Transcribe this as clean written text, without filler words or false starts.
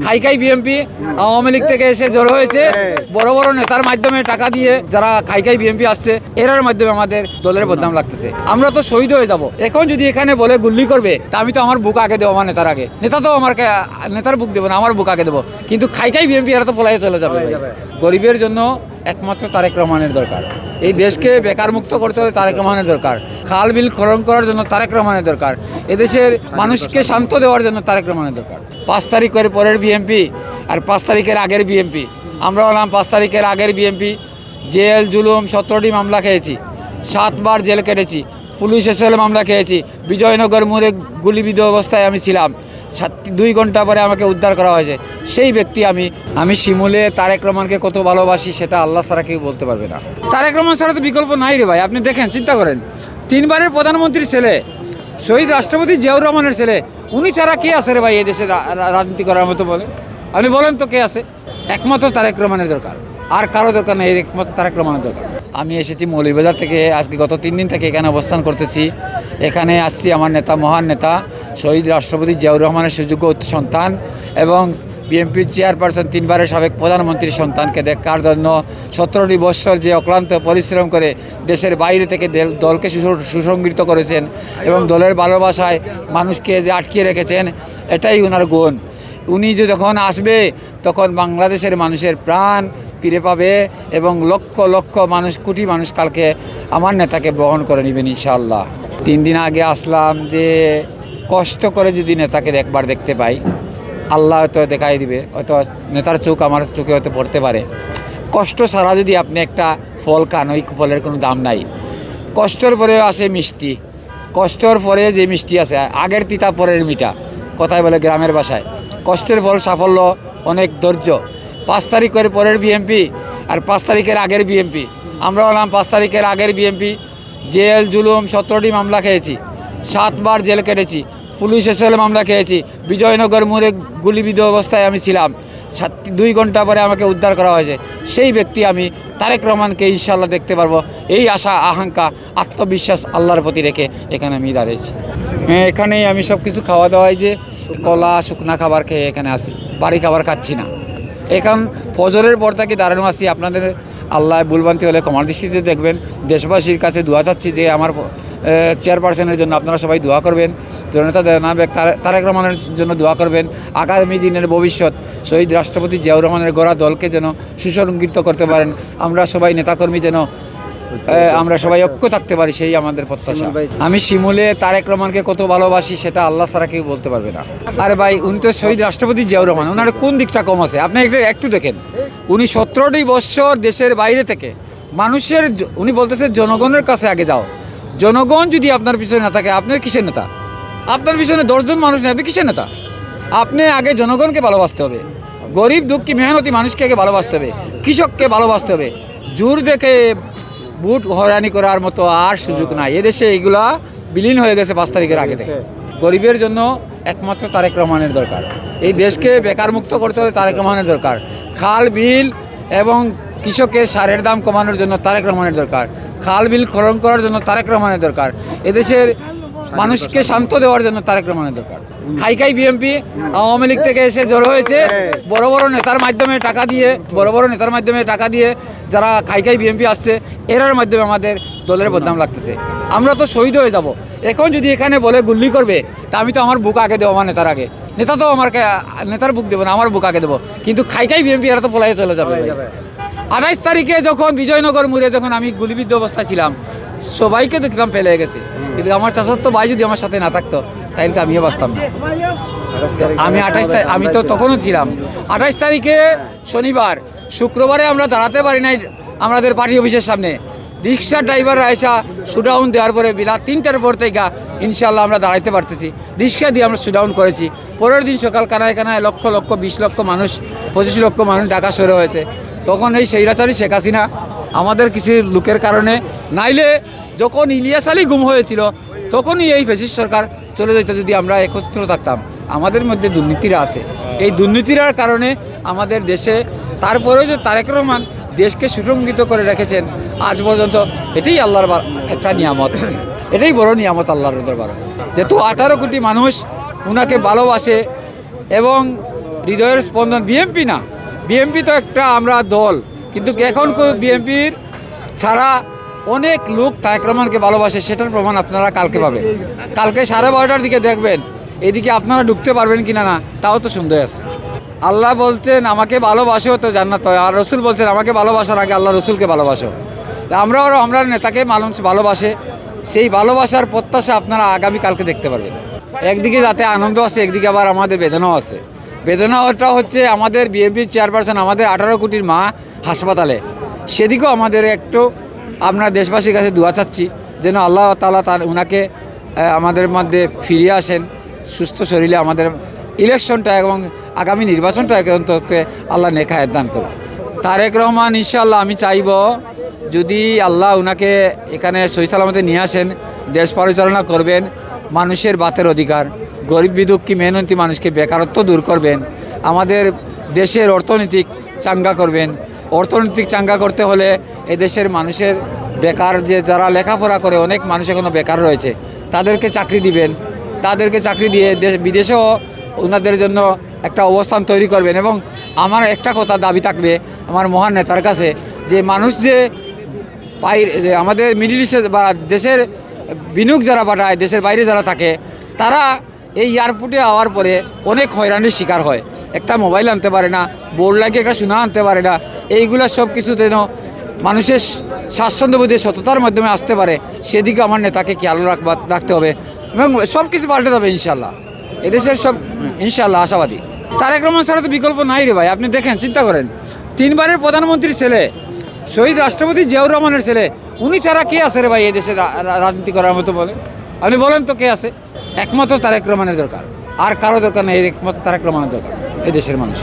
খাই খাই বিএনপি আওয়ামী লীগ থেকে এসে জড়ো হয়েছে, বড় বড় নেতার মাধ্যমে টাকা দিয়ে যারা খাই খাই বিএনপি আসছে, এরার মাধ্যমে আমাদের দলের বদনাম লাগতেছে। আমরা তো শহীদ হয়ে যাব। এখন যদি এখানে বলে গুল্লি করবে, তা আমি তো আমার বুক আগে দেবো, আমার নেতার আগে। নেতা তো আমার নেতার বুক দেবো না, আমার বুক আগে দেবো। কিন্তু খাই খাই বিএনপি এরা তো পলাই চলে যাবে। গরিবের জন্য একমাত্র তারেক রহমানের দরকার। এই দেশকে বেকার মুক্ত করতে হলে তারেক রহমানের দরকার। খাল বিল খনন করার জন্য তারেক রহমানের দরকার। এদেশের মানুষকে শান্ত দেওয়ার জন্য তারেক রহমানের দরকার। 5 তারিখের পরের বিএনপি আর 5 তারিখের আগের বিএনপি। আমরা হলাম 5 তারিখের আগের বিএনপি। জেল জুলুম 17টি মামলা খেয়েছি, 7 বার জেল কেটেছি, পুলিশ এসএল মামলা খেয়েছি। বিজয়নগর মোড়ে গুলিবিদ্ধ অবস্থায় আমি ছিলাম। 2 ঘন্টা পরে আমাকে উদ্ধার করা হয়েছে। সেই ব্যক্তি আমি শিমুলে তারেক রহমানকে কত ভালোবাসি সেটা আল্লাহ ছাড়া কেউ বলতে পারবে না। তারেক রহমান ছাড়া তো বিকল্প নাই রে ভাই। আপনি দেখেন, চিন্তা করেন, 3 বারের প্রধানমন্ত্রীর ছেলে, শহীদ রাষ্ট্রপতি জিয়াউর রহমানের ছেলে, উনি ছাড়া কে আছে রে ভাই এই দেশে রাজনীতি করার মতো? বলে আপনি বলেন তো কে আছে? একমাত্র তারেক রহমানের দরকার, আর কারো দরকার নেই, একমাত্র তারেক রহমানের দরকার। আমি এসেছি মৌলভীবাজার থেকে, আজকে গত 3 দিন থেকে এখানে অবস্থান করতেছি। এখানে আসছি আমার নেতা, মহান নেতা শহীদ রাষ্ট্রপতি জিয়াউর রহমানের সুযোগ্য সন্তান এবং বিএনপির চেয়ারপারসন 3 বারের সাবেক প্রধানমন্ত্রীর সন্তানকে দেখার জন্য। 17টি বৎসর যে অক্লান্ত পরিশ্রম করে দেশের বাইরে থেকে দলকে সুসংগঠিত করেছেন এবং দলের ভালোবাসায় মানুষকে যে আটকিয়ে রেখেছেন, এটাই ওনার গুণ। উনি যে যখন আসবে তখন বাংলাদেশের মানুষের প্রাণ ফিরে পাবে এবং লক্ষ লক্ষ মানুষ, কোটি মানুষ কালকে আমার নেতাকে বহন করে নেবেন ইনশাআল্লাহ। 3 দিন আগে আসলাম যে কষ্ট করে যদি নেতাকে একবার দেখতে পাই, আল্লাহ হয়তো দেখাই দিবে, হয়তো নেতার চোখ আমার চোখে হয়তো পড়তে পারে। কষ্ট ছাড়া যদি আপনি একটা ফল খান, ওই ফলের কোনো দাম নাই। কষ্টের পরে আসে মিষ্টি, কষ্টের পরে যে মিষ্টি আছে, আগের তিতা পরের মিঠা, কথায় বলে গ্রামের ভাষায়। কষ্টের ফল সাফল্য, অনেক ধৈর্য। 5 তারিখের পরের বিএনপি আর 5 তারিখের আগের বিএনপি। আমরা হলাম 5 তারিখের আগের বিএনপি। জেল জুলুম 17টি মামলা খেয়েছি, 7 বার জেল কেটেছি, পুলিশ এসএল মামলা খেয়েছি। বিজয়নগর মোড়ে গুলিবিদ্ধ অবস্থায় আমি ছিলাম। 2 ঘন্টা পরে আমাকে উদ্ধার করা হয়েছে। সেই ব্যক্তি আমি তারেক রহমানকে ইনশাআল্লাহ দেখতে পারবো, এই আশা, আকাঙ্ক্ষা, আত্মবিশ্বাস আল্লাহর প্রতি রেখে এখানে আমি দাঁড়িয়েছি। এখানেই আমি সব কিছু খাওয়া দাওয়াই যে কলা শুকনা খাবার খেয়ে এখানে আসি, বাড়ি খাবার খাচ্ছি না। এখন ফজরের পর থেকে দাঁড়ানো আসি। আপনাদের আল্লাহ ভুলভ্রান্তি হলে ক্ষমার দৃষ্টিতে দেখবেন। দেশবাসীর কাছে দোয়া চাচ্ছি যে আমার চেয়ারপারসনের জন্য আপনারা সবাই দোয়া করবেন। জনতা জনাবেক তারেক রহমানের জন্য দোয়া করবেন। আগামী দিনের ভবিষ্যৎ শহীদ রাষ্ট্রপতি জিয়াউর রহমানের গড়া দলকে যেন সুসংগঠিত করতে পারেন। আমরা সবাই নেতাকর্মী যেন আমরা সবাই ঐক্য থাকতে পারি, সেই আমাদের প্রত্যাশা। আমি শিমুলে তারেক রহমানকে কত ভালোবাসি সেটা আল্লাহ ছাড়া কেউ বলতে পারবে না। আরে ভাই, উনি তো শহীদ রাষ্ট্রপতি জিয়াউর রহমান, ওনার কোন দিকটা কম আছে? আপনি একটু দেখেন, উনি 17টি বৎসর দেশের বাইরে থেকে মানুষের, উনি বলতেছে জনগণের কাছে আগে যাও। জনগণ যদি আপনার পিছনে না থাকে, আপনার কিসের নেতা? আপনার পিছনে 10 জন মানুষ নেই, আপনি কিসের নেতা? আপনি আগে জনগণকে ভালোবাসতে হবে, গরিব দুঃখী মেহনতি মানুষকে আগে ভালোবাসতে হবে, কৃষককে ভালোবাসতে হবে। জোর দেখে বুট হয়রানি করার মতো আর সুযোগ নাই। এদেশে এইগুলা বিলীন হয়ে গেছে 5 তারিখের আগে থেকে। গরিবের জন্য একমাত্র তারেক রহমানের দরকার। এই দেশকে বেকার মুক্ত করতে হলে তারেক রহমানের দরকার। খাল বিল এবং কৃষকের সারের দাম কমানোর জন্য তারেক রহমানের দরকার। খাল বিল খনন করার জন্য তারেক রহমানের দরকার। এদেশের মানুষকে শান্ত দেওয়ার জন্য তারেক রহমানের দরকার। খাই খাই বিএনপি আওয়ামী লীগ থেকে এসে জড়ো হয়েছে, বড় বড় নেতার মাধ্যমে টাকা দিয়ে যারা খাই খাই বিএনপি আসছে, এরার মাধ্যমে আমাদের দলের বদনাম লাগতেছে। আমরা তো শহীদ হয়ে যাব। এখন যদি এখানে বলে গুল্লি করবে, তা আমি তো আমার বুক আগে দেবো, আমার নেতার আগে। নেতা তো আমার নেতার বুক দেবো না, আমার বুক আগে দেবো। কিন্তু খাই খাই বিএনপি এরা তো পলাই চলে যাবে। 28 তারিখে যখন বিজয়নগর মোড়ে যখন আমি গুলিবিদ্ধ অবস্থায় ছিলাম, সবাইকে দেখলাম ফেলে গেছে, কিন্তু আমার চাচাতো ভাই যদি আমার সাথে না থাকতো তাইলে তো আমিও বাঁচতাম না। আমি তো তখনও ছিলাম। 28 তারিখে শনিবার, শুক্রবারে আমরা দাঁড়াতে পারি নাই আমাদের পার্টি অফিসের সামনে। রিক্সার ড্রাইভাররা এসা শুডাউন দেওয়ার পরে বেলা 3টার পর থেকে ইনশাল্লাহ আমরা দাঁড়াইতে পারতেছি। রিক্সা দিয়ে আমরা শুডাউন করেছি। পরের দিন সকাল কানায় কানায় লক্ষ লক্ষ 20 লক্ষ মানুষ, 25 লক্ষ মানুষ ঢাকা শহরে হয়েছে। তখন এই স্বৈরাচারী শেখ হাসিনা আমাদের কিছু লোকের কারণে, নাইলে যখন ইলিয়াস আলী গুম হয়েছিল তখনই এই ফ্যাসিস্ট সরকার চলে যেত যদি আমরা একত্র থাকতাম। আমাদের মধ্যে দুর্নীতিরা আছে, এই দুর্নীতির কারণে আমাদের দেশে, তারপরেও যে তারেক রহমান দেশকে সুসংগঠিত করে রেখেছেন আজ পর্যন্ত, এটাই আল্লাহর একটা নিয়ামত, এটাই বড় নিয়ামত আল্লাহর দরবারে। যেহেতু 18 কোটি মানুষ ওনাকে ভালোবাসে এবং হৃদয়ের স্পন্দন। বিএনপি না, বিএনপি তো একটা আমরা দল, কিন্তু এখন বিএনপির ছাড়া অনেক লোক তারেক রহমানকে ভালোবাসে, সেটার প্রমাণ আপনারা কালকে পাবেন। কালকে 12:30টার দিকে দেখবেন, এদিকে আপনারা ঢুকতে পারবেন কিনা না তাও তো সন্দেহ আছে। আল্লাহ বলছেন আমাকে ভালোবাসো তো জান্নাত হয়, আর রসুল বলছেন আমাকে ভালোবাসার আগে আল্লাহ রসুলকে ভালোবাসো। তা আমরা নেতাকে মানুষ ভালোবাসে, সেই ভালোবাসার প্রত্যাশা আপনারা আগামীকালকে দেখতে পারবেন। একদিকে যাতে আনন্দ আছে, একদিকে আবার আমাদের বেদনাও আছে। বেদনাটা হচ্ছে আমাদের বিএনপির চেয়ারপারসন, আমাদের 18 কোটির মা হাসপাতালে, সেদিকেও আমাদের একটু আমরা দেশবাসীর কাছে দোয়া চাচ্ছি যেন আল্লাহ তাআলা উনাকে আমাদের মধ্যে ফিরিয়ে আসেন সুস্থ শরীরে। আমাদের ইলেকশনটা এবং আগামী নির্বাচনটা অন্তকে আল্লাহ নেক হায়াত দান করুন। তারেক রহমান ইনশাআল্লাহ আমি চাইব যদি আল্লাহ উনাকে এখানে সহি সালামতে নিয়ে আসেন, দেশ পরিচালনা করবেন, মানুষের বাতের অধিকার, গরিব দুঃখী মেহনতি মানুষকে বেকারত্ব দূর করবেন, আমাদের দেশের অর্থনৈতিক চাঙ্গা করবেন। অর্থনৈতিক চাঙ্গা করতে হলে এদেশের মানুষের বেকার, যে যারা লেখাপড়া করে অনেক মানুষ এখনও বেকার রয়েছে, তাদেরকে চাকরি দিবেন। তাদেরকে চাকরি দিয়ে বিদেশেও ওনাদের জন্য একটা অবস্থান তৈরি করবেন। এবং আমার একটা কথা দাবি থাকবে আমার মহান নেতার কাছে, যে মানুষ যে আমাদের মিডল ইস্টে বা দেশের বিনিয়োগ যারা পাঠায়, দেশের বাইরে যারা থাকে, তারা এই এয়ারপোর্টে আওয়ার পরে অনেক হয়রানির শিকার হয়। একটা মোবাইল আনতে পারে না, বোর্ড লাগিয়ে একটা সোনা আনতে পারে না। এইগুলো সব কিছু যেন মানুষের স্বাচ্ছন্দ্যবোধে সততার মাধ্যমে আসতে পারে, সেদিকে আমার নেতাকে খেয়াল রাখতে হবে এবং সব কিছু পাল্টে যাবে ইনশাল্লাহ। এদেশের সব ইনশাল্লাহ আশাবাদী। তারেক রহমান ছাড়া তো বিকল্প নাই রে ভাই। আপনি দেখেন, চিন্তা করেন, 3বারের প্রধানমন্ত্রীর ছেলে, শহীদ রাষ্ট্রপতি জিয়াউর রহমানের ছেলে, উনি ছাড়া কে আছে রে ভাই এই দেশে রাজনীতি করার মতো? বলে আপনি বলেন তো কে আছে? একমাত্র তারেক রহমানের দরকার, আর কারো দরকার নেই, একমাত্র তারেক রহমানের দরকার এই দেশের মানুষ।